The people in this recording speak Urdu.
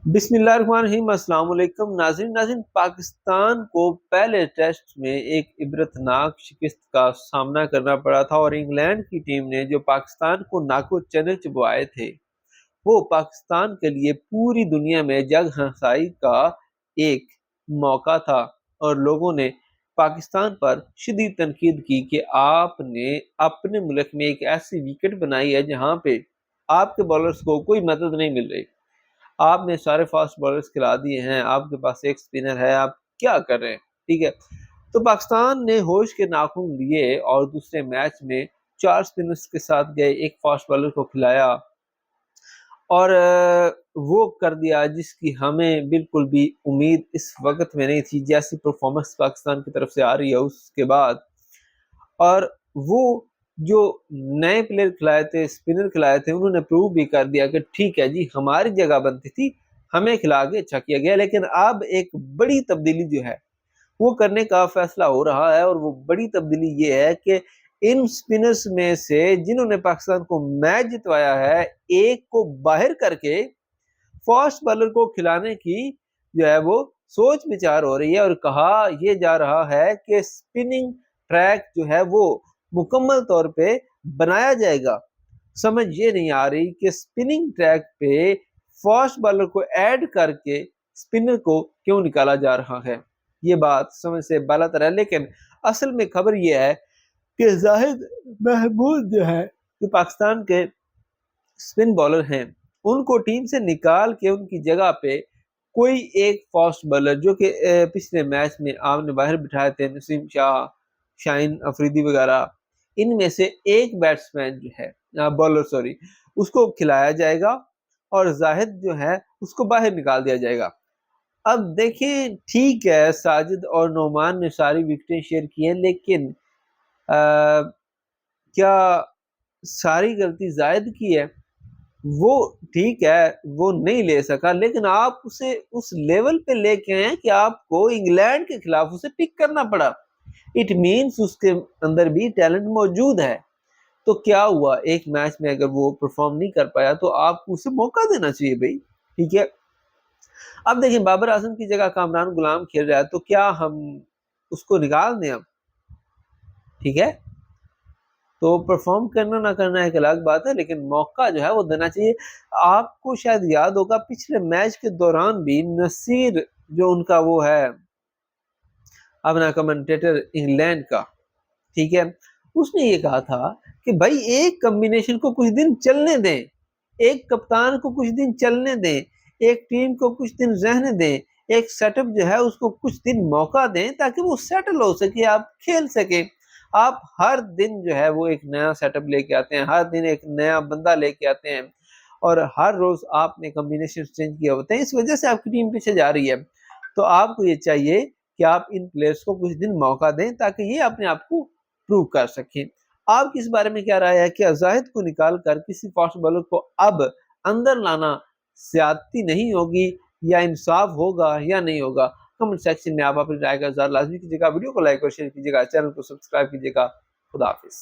بسم اللہ الرحمن الرحیم۔ السلام علیکم ناظرین پاکستان کو پہلے ٹیسٹ میں ایک عبرتناک شکست کا سامنا کرنا پڑا تھا، اور انگلینڈ کی ٹیم نے جو پاکستان کو ناکو چنے چبوائے تھے وہ پاکستان کے لیے پوری دنیا میں جگ ہنسائی کا ایک موقع تھا، اور لوگوں نے پاکستان پر شدید تنقید کی کہ آپ نے اپنے ملک میں ایک ایسی وکٹ بنائی ہے جہاں پہ آپ کے بالرز کو کوئی مدد نہیں مل رہی، آپ نے سارے فاسٹ بالرز کھلا دیے ہیں، آپ کے پاس ایک سپنر ہے، آپ کیا کر رہے ہیں؟ ٹھیک ہے، تو پاکستان نے ہوش کے ناخن لیے اور دوسرے میچ میں 4 سپنرز کے ساتھ گئے، ایک فاسٹ بالر کو کھلایا اور وہ کر دیا جس کی ہمیں بالکل بھی امید اس وقت میں نہیں تھی، جیسی پرفارمنس پاکستان کی طرف سے آ رہی ہے اس کے بعد۔ اور وہ جو نئے پلیئر کھلائے تھے، سپنر کھلائے تھے، انہوں نے پروو بھی کر دیا کہ ٹھیک ہے جی، ہماری جگہ بنتی تھی، ہمیں کھلا کے اچھا کیا گیا، لیکن اب ایک بڑی تبدیلی جو ہے وہ کرنے کا فیصلہ ہو رہا ہے، اور وہ بڑی تبدیلی یہ ہے کہ ان سپنرز میں سے جنہوں نے پاکستان کو میچ جتوایا ہے، ایک کو باہر کر کے فاسٹ بالر کو کھلانے کی جو ہے وہ سوچ بچار ہو رہی ہے، اور کہا یہ جا رہا ہے کہ سپننگ ٹریک جو ہے وہ مکمل طور پہ بنایا جائے گا۔ سمجھ یہ نہیں آ رہی کہ سپننگ ٹریک پہ فاسٹ بالر کو ایڈ کر کے سپنر کو کیوں نکالا جا رہا ہے، یہ بات سمجھ سے بالاتر ہے۔ لیکن اصل میں خبر یہ ہے کہ زاہد محمود جو ہے جو پاکستان کے سپن بالر ہیں، ان کو ٹیم سے نکال کے ان کی جگہ پہ کوئی ایک فاسٹ بالر جو کہ پچھلے میچ میں آپ نے باہر بٹھائے تھے، نسیم شاہ، شاہین افریدی وغیرہ، ان میں سے ایک بیٹسمین جو ہے بالر اس کو کھلایا جائے گا، اور زاہد جو ہے اس کو باہر نکال دیا جائے گا۔ اب دیکھیں، ٹھیک ہے ساجد اور نعمان نے ساری وکٹیں شیئر کی ہیں، لیکن کیا ساری غلطی زاہد کی ہے؟ وہ ٹھیک ہے وہ نہیں لے سکا، لیکن آپ اسے اس لیول پہ لے کے آئے کہ آپ کو انگلینڈ کے خلاف اسے پک کرنا پڑا، اٹ مینس اس کے اندر بھی ٹیلنٹ موجود ہے۔ تو کیا ہوا، ایک میچ میں اگر وہ پرفارم نہیں کر پایا تو آپ کو اسے موقع دینا چاہیے بھائی، ٹھیک ہے۔ اب دیکھیں، بابر اعظم کی جگہ کامران غلام کھیل رہا ہے، تو کیا ہم اس کو نکال دیں اب؟ ٹھیک ہے، تو پرفارم کرنا نہ کرنا ایک الگ بات ہے، لیکن موقع جو ہے وہ دینا چاہیے۔ آپ کو شاید یاد ہوگا پچھلے میچ کے دوران بھی نصیر جو ان کا وہ ہے اپنا کمنٹیٹر انگلینڈ کا، ٹھیک ہے، اس نے یہ کہا تھا کہ بھائی ایک کمبینیشن کو کچھ دن چلنے دیں، ایک کپتان کو کچھ دن چلنے دیں، ایک ٹیم کو کچھ دن رہنے دیں، ایک سیٹ اپ جو ہے اس کو کچھ دن موقع دیں تاکہ وہ سیٹل ہو سکے، آپ کھیل سکیں۔ آپ ہر دن جو ہے وہ ایک نیا سیٹ اپ لے کے آتے ہیں، ہر دن ایک نیا بندہ لے کے آتے ہیں، اور ہر روز آپ نے کمبینیشن چینج کیا ہوتے ہیں، اس وجہ سے آپ کی ٹیم پیچھے جا رہی ہے۔ تو آپ کو یہ چاہیے کہ آپ ان پلیئرز کو کچھ دن موقع دیں تاکہ یہ اپنے آپ کو پروو کر سکیں۔ آپ کس بارے میں کیا رائے ہے؟ کہ زاہد کو نکال کر کسی فاسٹ بالر کو اب اندر لانا زیادتی نہیں ہوگی، یا انصاف ہوگا یا نہیں ہوگا؟ کمنٹ سیکشن میں آپ اپنی رائے کا اظہار لازمی کیجیے گا، ویڈیو کو لائک اور شیئر کیجیے گا، چینل کو سبسکرائب کیجیے گا۔ خدا حافظ۔